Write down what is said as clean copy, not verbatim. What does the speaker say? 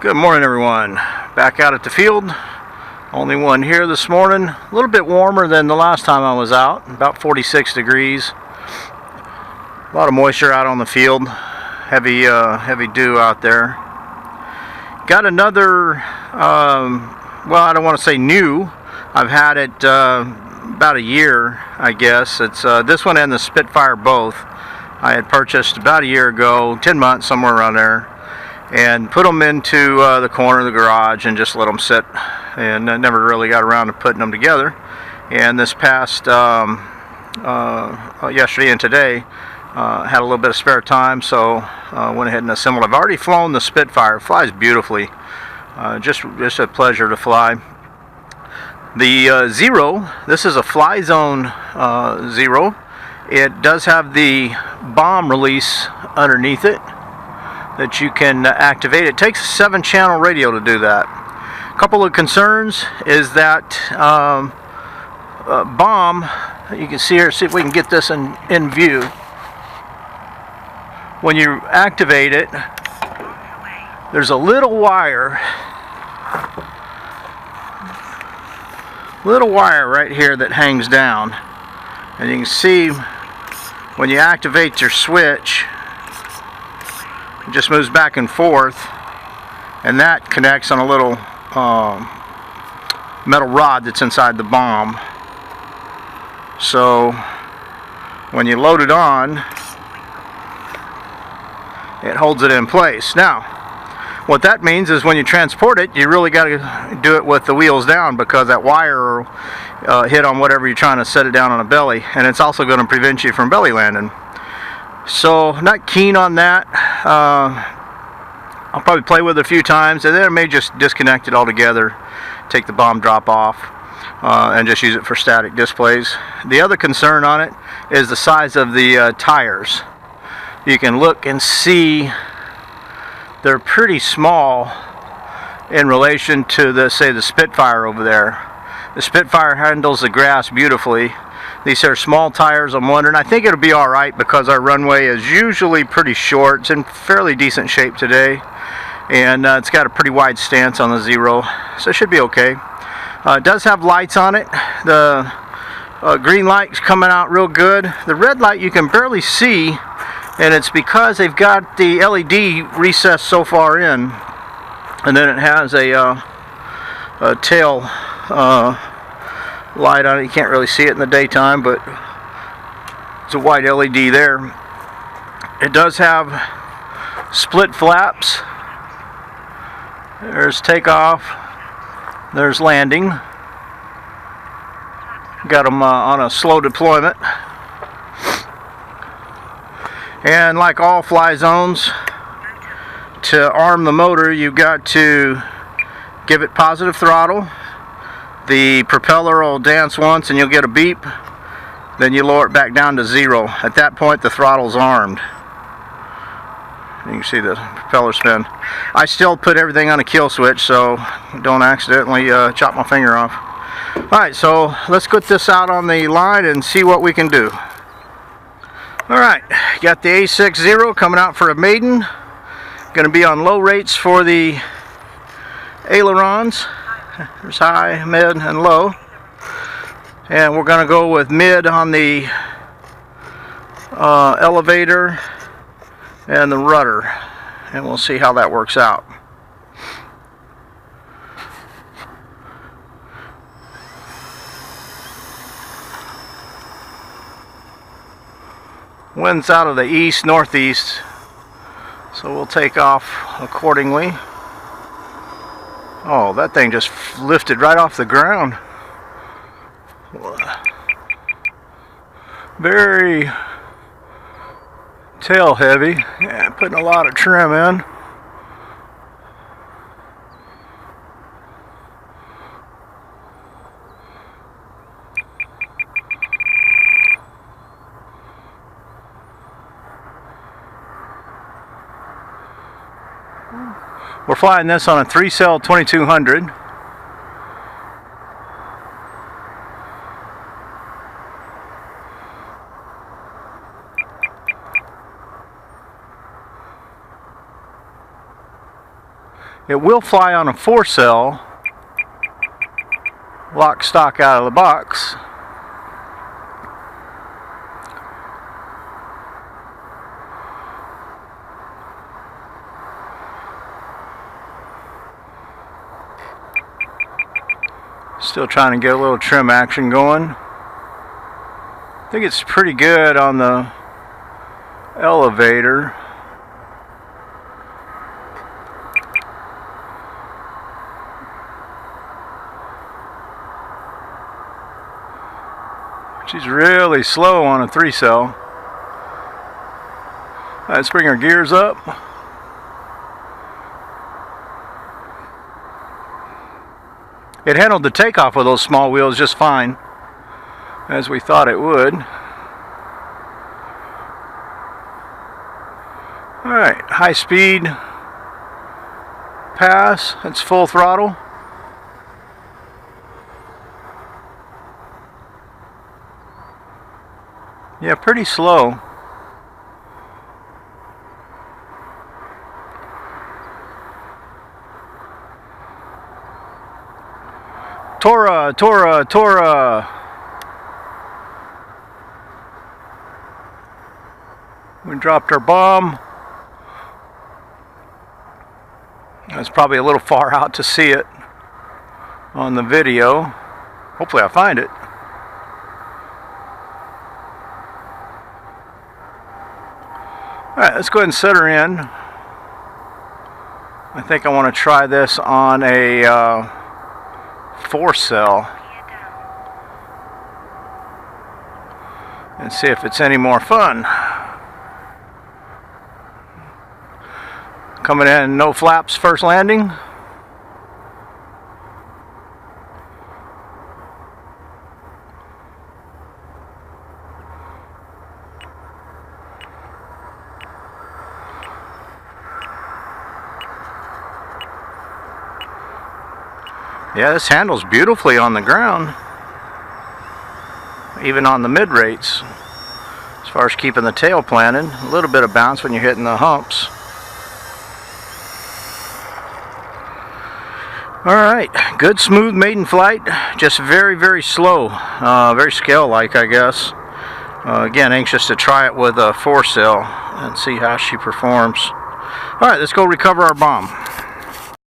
Good morning, everyone. Back out at the field. Only one here this morning. A little bit warmer than the last time I was out, about 46 degrees. A lot of moisture out on the field. Heavy dew out there. Got another, well, I don't want to say new. I've had it about a year, I guess. It's this one and the Spitfire both. I had purchased about a year ago, 10 months, somewhere around there, and put them into the corner of the garage and just let them sit, and I never really got around to putting them together. And this past yesterday and today had a little bit of spare time, so went ahead and assembled. I've already flown the Spitfire. It flies beautifully. Just a pleasure to fly. The Zero, this is a Flyzone Zero. It does have the bomb release underneath it that you can activate. It takes a 7-channel radio to do that. A couple of concerns is that bomb, you can see here, see if we can get this in view. When you activate it, there's a little wire right here that hangs down, and you can see when you activate your switch, it just moves back and forth, and that connects on a little metal rod that's inside the bomb. So when you load it on, it holds it in place. Now, what that means is when you transport it, you really got to do it with the wheels down, because that wire will hit on whatever you're trying to set it down on a belly, and it's also going to prevent you from belly landing. So not keen on that. I'll probably play with it a few times, and then I may just disconnect it altogether, take the bomb drop off, and just use it for static displays. The other concern on it is the size of the tires. You can look and see they're pretty small in relation to the, say, the Spitfire over there. The Spitfire handles the grass beautifully. These are small tires. I'm wondering, I think it'll be alright because our runway is usually pretty short. It's in fairly decent shape today, and it's got a pretty wide stance on the Zero, so it should be okay. It does have lights on it. The green light's coming out real good. The red light you can barely see, and it's because they've got the LED recessed so far in, and then it has a tail light on it. You can't really see it in the daytime, but it's a white LED there. It does have split flaps. There's takeoff, there's landing. Got them on a slow deployment. And like all Flyzones, to arm the motor, you've got to give it positive throttle. The propeller will dance once and you'll get a beep. Then you lower it back down to 0. At that point, the throttle's armed. You can see the propeller spin. I still put everything on a kill switch, so don't accidentally chop my finger off. Alright, so let's put this out on the line and see what we can do. Alright, got the A60 coming out for a Maiden. Going to be on low rates for the ailerons. There's high, mid, and low. And we're going to go with mid on the elevator and the rudder. And we'll see how that works out. Wind's out of the east, northeast, so we'll take off accordingly. Oh, that thing just lifted right off the ground. Very tail heavy. Yeah, putting a lot of trim in. We're flying this on a 3-cell 2200. It will fly on a 4-cell, lock stock out of the box. Still trying to get a little trim action going. I think it's pretty good on the elevator. She's really slow on a 3-cell. Let's bring our gears up. It handled the takeoff with those small wheels just fine, as we thought it would. Alright, high speed pass, it's full throttle. Yeah, pretty slow. Tora, Tora, Tora. We dropped our bomb. That's probably a little far out to see it on the video. Hopefully I find it. Alright, let's go ahead and set her in. I think I want to try this on a 4-cell and see if it's any more fun. Coming in, no flaps, first landing. Yeah, this handles beautifully on the ground, even on the mid rates, as far as keeping the tail planted. A little bit of bounce when you're hitting the humps. Alright, good smooth maiden flight, just very, very slow, very scale-like, I guess. Again, anxious to try it with a 4-cell and see how she performs. Alright, let's go recover our bomb.